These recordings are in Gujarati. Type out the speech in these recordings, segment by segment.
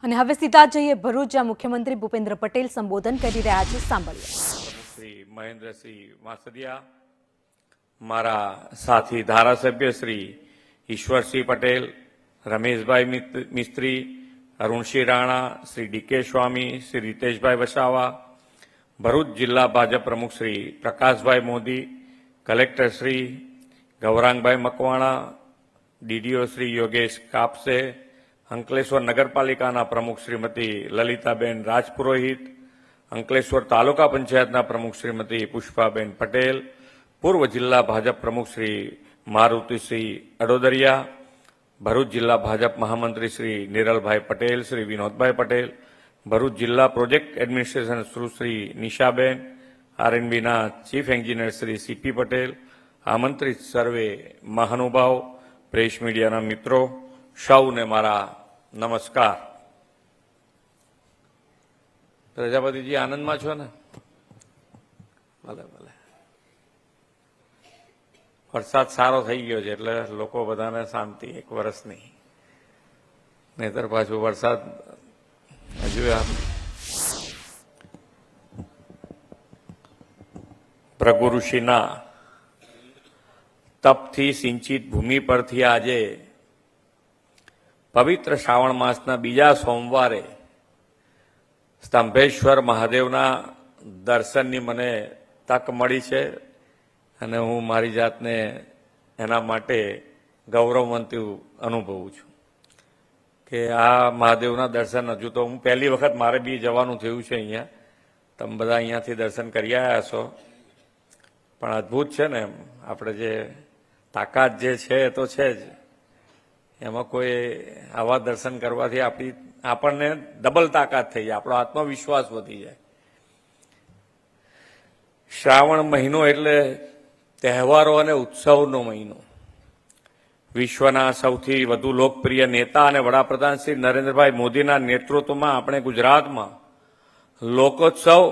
અને હવે સીધા જઈએ ભરૂચ, જ્યાં મુખ્યમંત્રી ભૂપેન્દ્ર પટેલ સંબોધન કરી રહ્યા છે. સાંભળીએ. શ્રી મહેન્દ્રસિંહ વાસદિયા, મારા સાથી ધારાસભ્ય શ્રી ઈશ્વરસિંહ પટેલ, રમેશભાઈ મિસ્ત્રી, અરુણસિંહ રાણા, શ્રી ડીકે સ્વામી, શ્રી રીતેશભાઈ વસાવા, ભરૂચ જિલ્લા ભાજપ પ્રમુખ શ્રી પ્રકાશભાઈ મોદી, કલેક્ટર શ્રી ગૌરાંગભાઈ મકવાણા, ડીડીઓ શ્રી યોગેશ કાપસે, અંકલેશ્વર નગરપાલિકાના પ્રમુખ શ્રીમતી લલિતાબેન રાજપુરોહિત, અંકલેશ્વર તાલુકા પંચાયતના પ્રમુખ શ્રીમતી પુષ્પાબેન પટેલ, પૂર્વ જિલ્લા ભાજપ પ્રમુખ શ્રી મારુતિસિંહ અડોદરિયા, ભરૂચ જિલ્લા ભાજપ મહામંત્રી શ્રી નિરલભાઈ પટેલ, શ્રી વિનોદભાઈ પટેલ, ભરૂચ જિલ્લા પ્રોજેક્ટ એડમિનિસ્ટ્રેશન શ્રી નિશાબેન, આરએનબીના chief engineer Shri CP Patel, આમંત્રિત સર્વે મહાનુભાવ, પ્રેસ મીડિયાના મિત્રો, સૌને મારા નમસ્કાર. પ્રજાપતિજી આનંદમાં છો ને? ભલે ભલે. વરસાદ સારો થઈ ગયો છે એટલે લોકો બધાને શાંતિ એક વર્ષની. નહીતર પાછું વરસાદ હજુ ભૃગુ ઋષિના તપથી સિંચિત ભૂમિ પરથી આજે પવિત્ર શ્રાવણ માસના બીજા સોમવારે સ્તંભેશ્વર મહાદેવના દર્શનની મને તક મળી છે અને હું મારી જાતને એના માટે ગૌરવવંતું અનુભવું છું કે આ મહાદેવના દર્શન હજુ તો હું પહેલી વખત મારે બી જવાનું થયું છે અહીંયા. તમે બધા અહીંયાથી દર્શન કરી આવ્યા છો, પણ અદ્ભુત છે ને. આપણે જે તાકાત જે છે એ તો છે જ, એમાં કોઈ આવા દર્શન કરવાથી આપણને ડબલ તાકાત થઈ જાય, આપણો આત્મવિશ્વાસ વધી જાય. શ્રાવણ મહિનો એટલે તહેવારો અને ઉત્સવનો મહિનો. વિશ્વના સૌથી વધુ લોકપ્રિય નેતા અને વડાપ્રધાન શ્રી નરેન્દ્રભાઈ મોદીના નેતૃત્વમાં આપણે ગુજરાતમાં લોકોત્સવ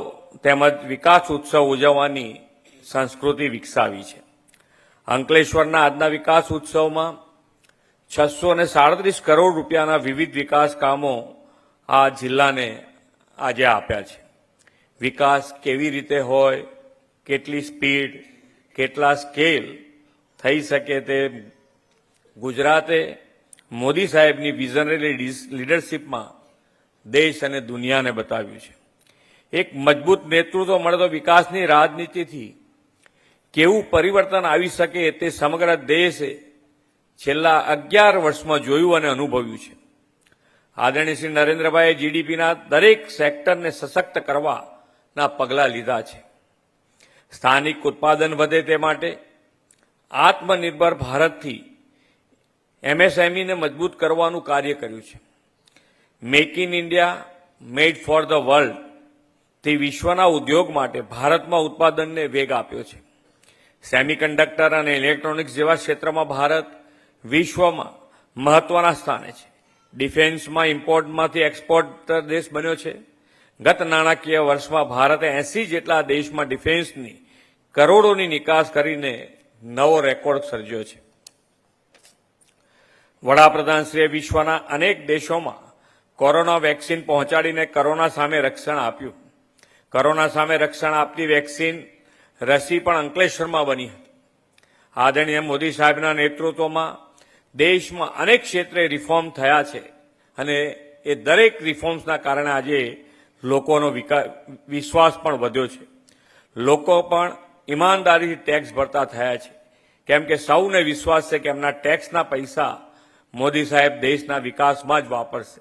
તેમજ વિકાસ ઉત્સવ ઉજવવાની સંસ્કૃતિ વિકસાવી છે. અંકલેશ્વરના આજના વિકાસ ઉત્સવમાં 637 કરોડ રૂપિયાના વિવિધ વિકાસ કામો આ જિલ્લાને આજે આપ્યા છે. વિકાસ કેવી રીતે હોય, કેટલી સ્પીડ, કેટલા સ્કેલ થઈ શકે તે ગુજરાતે મોદી સાહેબની વિઝનરી લીડરશીપમાં દેશ અને દુનિયાને બતાવ્યું છે. એક મજબૂત નેતૃત્વ મળે તો વિકાસની રાજનીતિથી કેવું પરિવર્તન આવી શકે તે સમગ્ર દેશે છેલ્લા 11 વર્ષમાં જોયું અને અનુભવ્યું છે. આદરણીય શ્રી નરેન્દ્રભાઈએ જીડીપીના દરેક સેક્ટરને સશક્ત કરવાના પગલાં લીધા છે. સ્થાનિક ઉત્પાદન વધે તે માટે આત્મનિર્ભર ભારતથી એમએસએમઈને મજબૂત કરવાનું કાર્ય કર્યું છે. Make in India, made for the world થી વિશ્વના ઉદ્યોગ માટે ભારતમાં ઉત્પાદનને વેગ આપ્યો છે. સેમિકન્ડક્ટર અને ઇલેક્ટ્રોનિક્સ જેવા ક્ષેત્રમાં ભારત વિશ્વમાં મહત્વના સ્થાને છે. ડિફેન્સમાં ઇમ્પોર્ટમાંથી એક્સપોર્ટર દેશ બન્યો છે. ગત નાણાકીય વર્ષમાં ભારતે 80 જેટલા દેશમાં ડિફેન્સની કરોડોની નિકાસ કરીને નવો રેકોર્ડ સર્જ્યો છે. વડાપ્રધાનશ્રીએ વિશ્વના અનેક દેશોમાં કોરોના વેક્સિન પહોંચાડીને કોરોના સામે રક્ષણ આપ્યું. કોરોના સામે રક્ષણ આપતી વેક્સિન રસી પણ અંકલેશ્વરમાં બની હતી. આદરણીય મોદી સાહેબના નેતૃત્વમાં દેશમાં અનેક ક્ષેત્રે રિફોર્મ થયા છે અને એ દરેક રિફોર્મ્સના કારણે આજે લોકોનો વિશ્વાસ પણ વધ્યો છે. લોકો પણ ઈમાનદારીથી ટેક્સ ભરતા થયા છે, કેમ કે સૌને વિશ્વાસ છે કે એમના ટેક્સના પૈસા મોદી સાહેબ દેશના વિકાસમાં જ વાપરશે.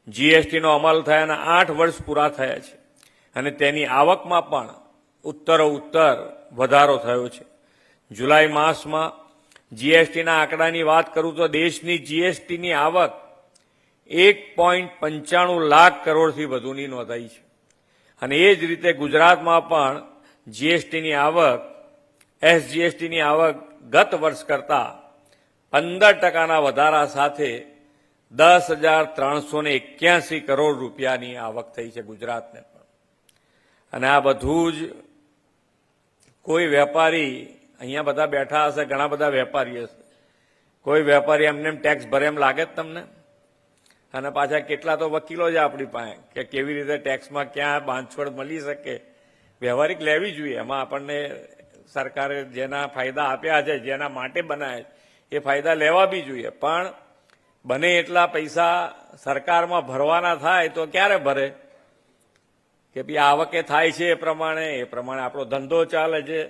જીએસટીનો અમલ થયાના 8 વર્ષ પૂરા થયા છે અને તેની આવકમાં પણ ઉત્તરોત્તર વધારો થયો છે. જુલાઈ માસમાં જીએસટીના આંકડાની વાત કરું તો દેશની જીએસટીની આવક 1.95 લાખ કરોડથી વધુની નોંધાઈ છે અને એ જ રીતે ગુજરાતમાં પણ જીએસટીની આવક, એસજીએસટીની આવક ગત વર્ષ કરતાં 15% વધારા સાથે 10,381 કરોડ રૂપિયાની આવક થઈ છે ગુજરાતને પણ. અને આ બધું જ કોઈ વેપારી, અહીંયા બધા બેઠા હશે, ઘણા બધા વેપારી હશે, કોઈ વેપારી એમને ટેક્સ ભરે એમ લાગે જ તમને? અને પાછા કેટલા તો વકીલો છે આપણી પાસે કે કેવી રીતે ટેક્સમાં ક્યાં બાંધછોડ મળી શકે. વ્યવહારિક લેવી જોઈએ. એમાં આપણને સરકારે જેના ફાયદા આપ્યા છે, જેના માટે બનાવે એ ફાયદા લેવા બી જોઈએ. પણ બને એટલા પૈસા સરકારમાં ભરવાના થાય તો ક્યારે ભરે કે ભાઈ આવકે થાય છે એ પ્રમાણે આપણો ધંધો ચાલે છે,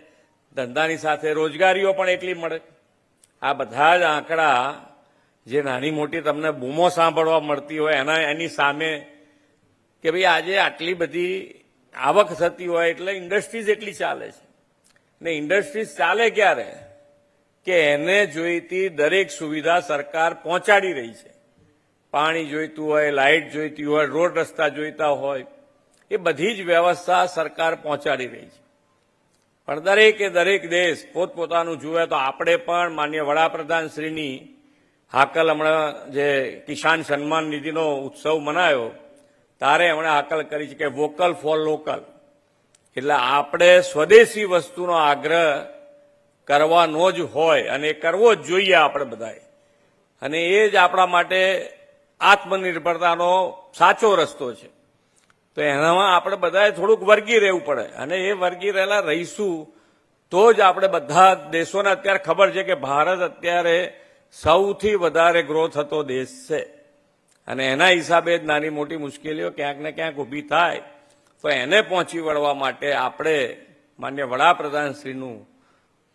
ધંધાની સાથે રોજગારીઓ પણ એટલી મળે. આ બધા જ આંકડા જે નાની મોટી તમને બૂમો સાંભળવા મળતી હોય એની સામે કે ભાઈ આજે આટલી બધી આવક થતી હોય એટલે ઇન્ડસ્ટ્રીઝ એટલી ચાલે છે. ને ઇન્ડસ્ટ્રીઝ ચાલે ક્યારે કે એને જોઈતી દરેક સુવિધા સરકાર પહોંચાડી રહી છે. પાણી જોઈતું હોય, લાઇટ જોઈતી હોય, રોડ રસ્તા જોઈતા હોય, એ બધી જ વ્યવસ્થા સરકાર પહોંચાડી રહી છે. પણ દરેક દેશ પોતપોતાનું જુએ તો આપણે પણ માનનીય વડાપ્રધાનશ્રીની હાકલ હમણાં જે કિસાન સન્માન નિધિનો ઉત્સવ મનાયો ત્યારે એમણે હાકલ કરી છે કે વોકલ ફોર લોકલ. એટલે આપણે સ્વદેશી વસ્તુનો આગ્રહ કરવાનો જ હોય અને કરવો જ જોઈએ આપણે બધાએ. અને એ જ આપણા માટે આત્મનિર્ભરતાનો સાચો રસ્તો છે. તો એનામાં આપણે બધાએ થોડુંક વર્ગી રહેવું પડે અને એ વર્ગી રહેલા રહીશું તો જ આપણે બધા દેશોને અત્યારે ખબર છે કે ભારત અત્યારે સૌથી વધારે ગ્રો થતો દેશ છે. અને એના હિસાબે જ નાની મોટી મુશ્કેલીઓ ક્યાંક ને ક્યાંક ઊભી થાય તો એને પહોંચી વળવા માટે આપણે માન્ય વડાપ્રધાનશ્રીનું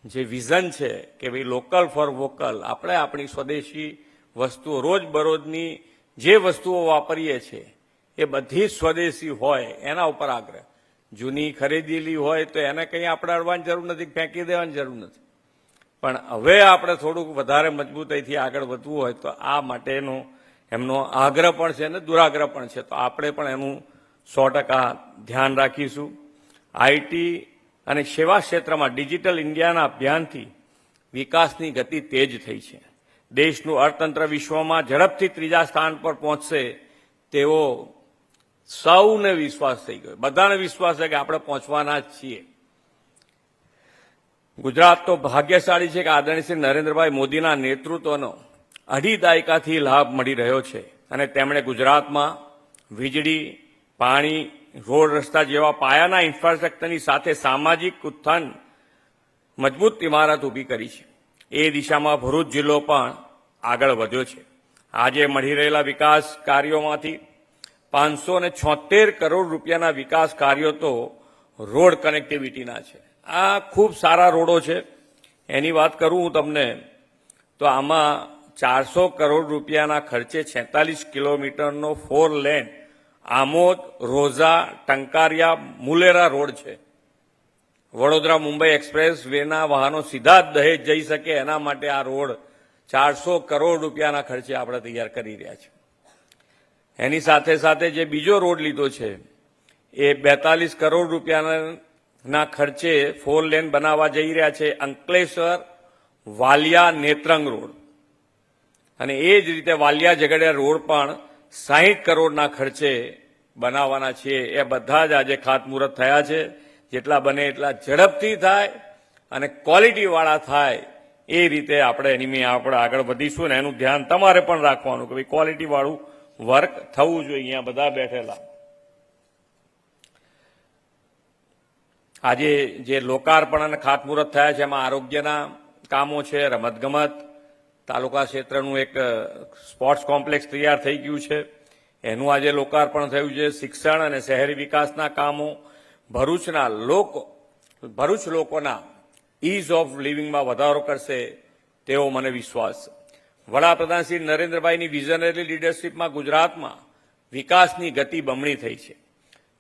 જે વિઝન છે કે ભાઈ લોકલ ફોર વોકલ, આપણે આપણી સ્વદેશી વસ્તુઓ રોજબરોજની જે વસ્તુઓ વાપરીએ છીએ એ બધી જ સ્વદેશી હોય એના ઉપર આગ્રહ. જૂની ખરીદેલી હોય તો એને કંઈ આપણે અડવાની જરૂર નથી, ફેંકી દેવાની જરૂર નથી. પણ હવે આપણે થોડુંક વધારે મજબૂતાઈથી આગળ વધવું હોય તો આ માટેનો એમનો આગ્રહ પણ છે અને દુરાગ્રહ પણ છે. તો આપણે પણ એનું 100% ધ્યાન રાખીશું. આઈટી અને સેવા ક્ષેત્રમાં ડિજિટલ ઇન્ડિયાના અભિયાનથી વિકાસની ગતિ તેજ થઈ છે. દેશનું અર્થતંત્ર વિશ્વમાં ઝડપથી ત્રીજા સ્થાન પર પહોંચશે તેવો સૌને વિશ્વાસ થઈ ગયો. બધાને વિશ્વાસ છે કે આપણે પહોંચવાના જ છીએ. ગુજરાત તો ભાગ્યશાળી છે કે આદરણીય શ્રી નરેન્દ્રભાઈ મોદીના નેતૃત્વનો 2.5 દાયકાથી લાભ મળી રહ્યો છે અને તેમણે ગુજરાતમાં વીજળી, પાણી, રોડ રસ્તા જેવા પાયાના ઇન્ફ્રાસ્ટ્રક્ચરની સાથે સામાજિક ઉત્થાન મજબૂત ઇમારત ઊભી કરી છે. એ દિશામાં ભરૂચ જિલ્લો પણ આગળ વધ્યો છે. આજે મળી રહેલા વિકાસ કાર્યોમાંથી 576 કરોડ રૂપિયાના વિકાસ કાર્યો તો રોડ કનેક્ટિવિટીના છે. આ ખૂબ સારા રોડો છે. એની વાત કરું હું તમને તો આમાં 400 કરોડ રૂપિયાના ખર્ચે 46 કિલોમીટરનો 4 લેન આમોદ, રોઝા, ટંકારિયા, મુલેરા રોડ છે. વડોદરા મુંબઈ એક્સપ્રેસ વેના વાહનો સીધા જ દહેજ જઈ શકે એના માટે આ રોડ 400 કરોડ રૂપિયાના ખર્ચે આપણે તૈયાર કરી રહ્યા છીએ. એની સાથે સાથે જે બીજો રોડ લીધો છે એ 42 કરોડ રૂપિયાના ખર્ચે 4 લેન બનાવવા જઈ રહ્યા છે, અંકલેશ્વર વાલિયા નેત્રંગ રોડ. અને એ જ રીતે વાલિયા ઝઘડિયા રોડ પણ 60 કરોડના ખર્ચે બનાવવાના છે. એ બધા જ આજે ખાતમુહૂર્ત થયા છે. જેટલા બને એટલા ઝડપથી થાય અને ક્વોલિટીવાળા થાય એ રીતે આપણે એની આપણે આગળ વધીશું ને એનું ધ્યાન તમારે પણ રાખવાનું કે ભાઈ ક્વોલિટીવાળું વર્ક થવું જોઈએ. અહીંયા બધા બેઠેલા આજે જે લોકાર્પણ અને ખાતમુહૂર્ત થયા છે એમાં આરોગ્યના કામો છે, રમતગમત, તાલુકા ક્ષેત્રનું એક સ્પોર્ટ્સ કોમ્પ્લેક્સ તૈયાર થઈ ગયું છે એનું આજે લોકાર્પણ થયું છે. શિક્ષણ અને શહેરી વિકાસના કામો, ભરૂચ લોકોના ઇઝ ઓફ લિવિંગમાં વધારો કરશે તેવો મને વિશ્વાસ છે. વડાપ્રધાન શ્રી નરેન્દ્રભાઈની વિઝનરી લીડરશીપમાં ગુજરાતમાં વિકાસની ગતિ બમણી થઈ છે.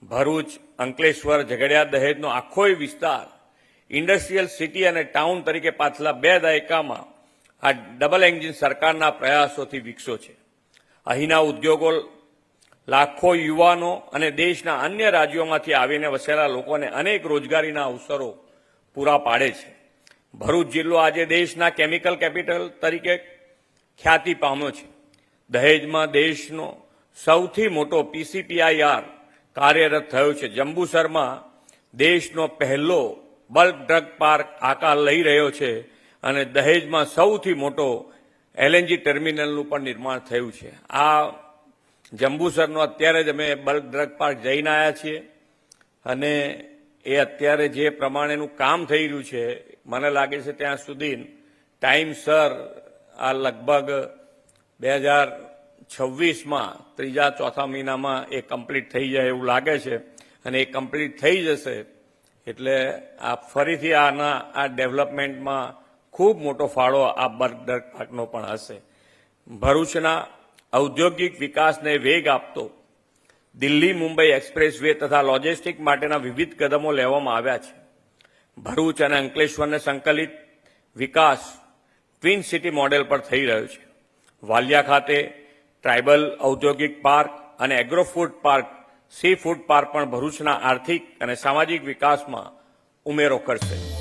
ભરૂચ, અંકલેશ્વર, ઝઘડિયા, દહેજનો આખોય વિસ્તાર ઇન્ડસ્ટ્રીયલ સિટી અને ટાઉન તરીકે પાછલા 2 દાયકામાં આ ડબલ એન્જિન સરકારના પ્રયાસોથી વિકસ્યો છે. અહીંના ઉદ્યોગો લાખો યુવાનો અને દેશના અન્ય રાજ્યોમાંથી આવીને વસેલા લોકોને અનેક રોજગારીના અવસરો પૂરા પાડે છે. ભરૂચ જિલ્લો આજે દેશના કેમિકલ કેપિટલ તરીકે ખ્યાતિ પામ્યો છે. દહેજમાં દેશનો સૌથી મોટો PCPIR કાર્યરત થયો છે. જંબુસરમાં દેશનો પહેલો બલ્ક ડ્રગ પાર્ક આકાર લઈ રહ્યો છે અને દહેજમાં સૌથી મોટો LNG ટર્મિનલનું પણ નિર્માણ થયું છે. આ જંબુસરનો અત્યારે જ અમે બલ્ક ડ્રગ પાર્ક જઈને આવ્યા છીએ અને એ અત્યારે જે પ્રમાણેનું કામ થઈ રહ્યું છે મને લાગે છે ત્યાં સુધી ટાઈમસર આ લગભગ 2026માં ત્રીજા ચોથા મહિનામાં એ કમ્પ્લીટ થઈ જાય એવું લાગે છે અને એ કમ્પ્લીટ થઈ જશે એટલે આ ફરીથી આ ડેવલપમેન્ટમાં ખૂબ મોટો ફાળો આ બલ્ક ડ્રગ પાર્કનો પણ હશે. ભરૂચના ઔદ્યોગિક વિકાસને વેગ આપતો દિલ્હી મુંબઈ એક્સપ્રેસ વે તથા લોજિસ્ટિક માટેના વિવિધ કદમો લેવામાં આવ્યા છે. ભરૂચ અને અંકલેશ્વરને સંકલિત વિકાસ ટ્વિન સિટી મોડેલ પર થઈ રહ્યો છે. વાલિયા ખાતે ટ્રાઇબલ ઔદ્યોગિક પાર્ક અને agro food park C food park પણ ભરૂચના આર્થિક અને સામાજિક વિકાસમાં ઉમેરો કરશે.